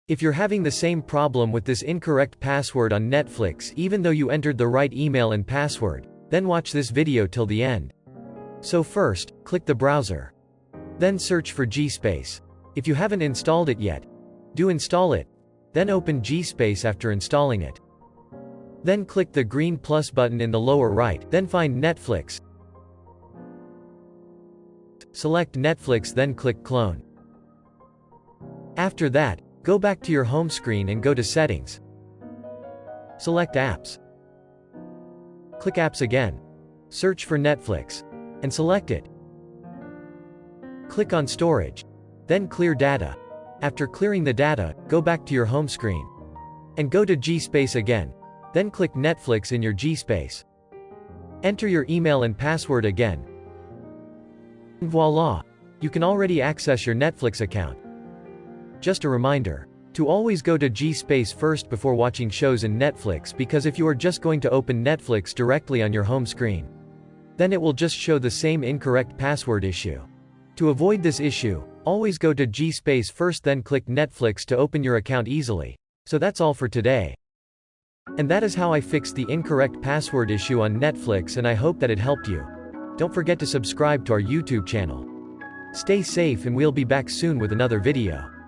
If you're having the same problem with this incorrect password on Netflix even though you entered the right email and password, then watch this video till the end. So first, click the browser. Then search for Gspace. If you haven't installed it yet, do install it. Then open Gspace after installing it. Then click the green plus button in the lower right, then find Netflix. Select Netflix, then click Clone. After that, go back to your home screen and go to Settings. Select Apps. Click Apps again. Search for Netflix. And select it. Click on Storage. Then Clear Data. After clearing the data, go back to your home screen. And go to Gspace again. Then click Netflix in your Gspace. Enter your email and password again. And voila! You can already access your Netflix account. Just a reminder to always go to Gspace first before watching shows in Netflix, because if you are just going to open Netflix directly on your home screen, then it will just show the same incorrect password issue. To avoid this issue, always go to Gspace first, then click Netflix to open your account easily. So that's all for today. And that is how I fixed the incorrect password issue on Netflix, and I hope that it helped you. Don't forget to subscribe to our YouTube channel. Stay safe, and we'll be back soon with another video.